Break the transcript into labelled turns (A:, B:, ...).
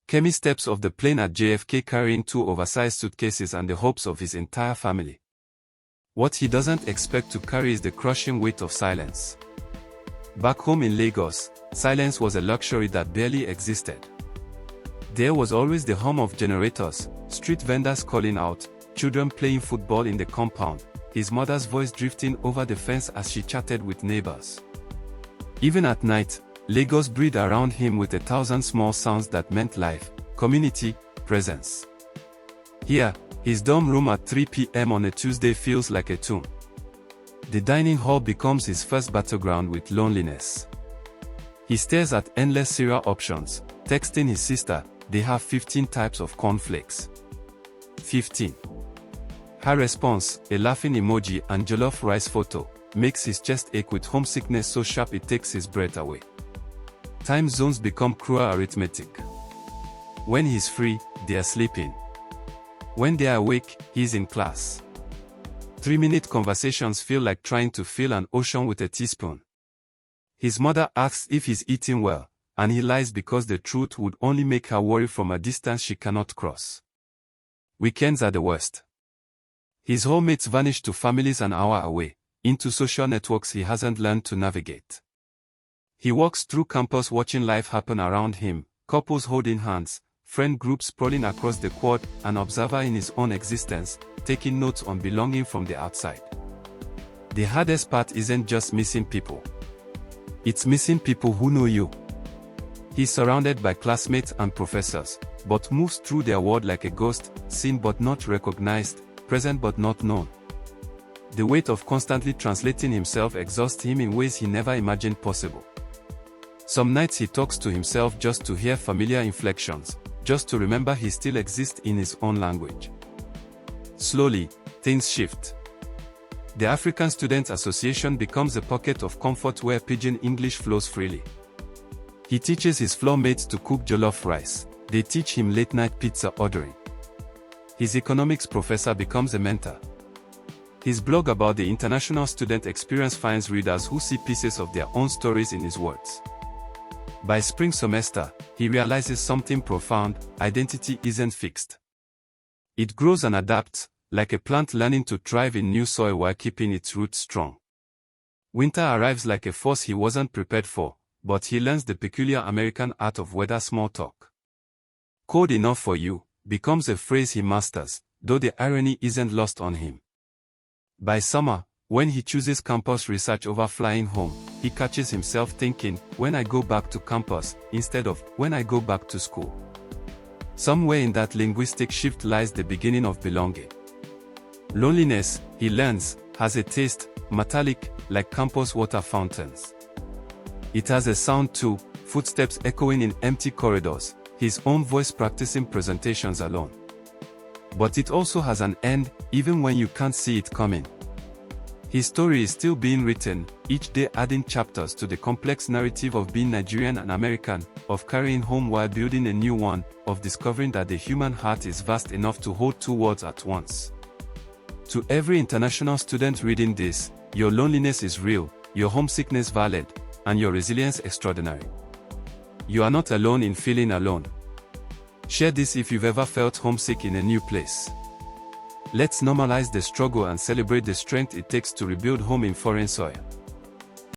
A: Kemi steps off the plane at JFK carrying 2 oversized suitcases and the hopes of his entire family. What he doesn't expect to carry is the crushing weight of silence. Back home in Lagos, silence was a luxury that barely existed. There was always the hum of generators, street vendors calling out, children playing football in the compound, his mother's voice drifting over the fence as she chatted with neighbors. Even at night, Lagos breathed around him with 1,000 small sounds that meant life, community, presence. Here, his dorm room at 3 p.m. on a Tuesday feels like a tomb. The dining hall becomes his first battleground with loneliness. He stares at endless cereal options, texting his sister, they have 15 types of cornflakes. 15. Her response, a laughing emoji and jollof rice photo, makes his chest ache with homesickness so sharp it takes his breath away. Time zones become cruel arithmetic. When he's free, they are sleeping. When they are awake, he's in class. 3-minute conversations feel like trying to fill an ocean with a teaspoon. His mother asks if he's eating well, and he lies because the truth would only make her worry from a distance she cannot cross. Weekends are the worst. His hallmates vanish to families an hour away, into social networks he hasn't learned to navigate. He walks through campus watching life happen around him, couples holding hands, friend groups sprawling across the quad, an observer in his own existence, taking notes on belonging from the outside. The hardest part isn't just missing people. It's missing people who know you. He's surrounded by classmates and professors, but moves through their world like a ghost, seen but not recognized, present but not known. The weight of constantly translating himself exhausts him in ways he never imagined possible. Some nights he talks to himself just to hear familiar inflections, just to remember he still exists in his own language. Slowly, things shift. The African Students Association becomes a pocket of comfort where pidgin English flows freely. He teaches his floor mates to cook jollof rice. They teach him late-night pizza ordering. His economics professor becomes a mentor. His blog about the international student experience finds readers who see pieces of their own stories in his words. By spring semester, he realizes something profound: identity isn't fixed. It grows and adapts, like a plant learning to thrive in new soil while keeping its roots strong. Winter arrives like a force he wasn't prepared for, but he learns the peculiar American art of weather small talk. Cold enough for you becomes a phrase he masters, though the irony isn't lost on him. By summer, when he chooses campus research over flying home, he catches himself thinking, when I go back to campus, instead of, when I go back to school. Somewhere in that linguistic shift lies the beginning of belonging. Loneliness, he learns, has a taste, metallic, like campus water fountains. It has a sound too, footsteps echoing in empty corridors, his own voice practicing presentations alone. But it also has an end, even when you can't see it coming. His story is still being written, each day adding chapters to the complex narrative of being Nigerian and American, of carrying home while building a new one, of discovering that the human heart is vast enough to hold 2 worlds at once. To every international student reading this, your loneliness is real, your homesickness valid, and your resilience extraordinary. You are not alone in feeling alone. Share this if you've ever felt homesick in a new place. Let's normalize the struggle and celebrate the strength it takes to rebuild home in foreign soil.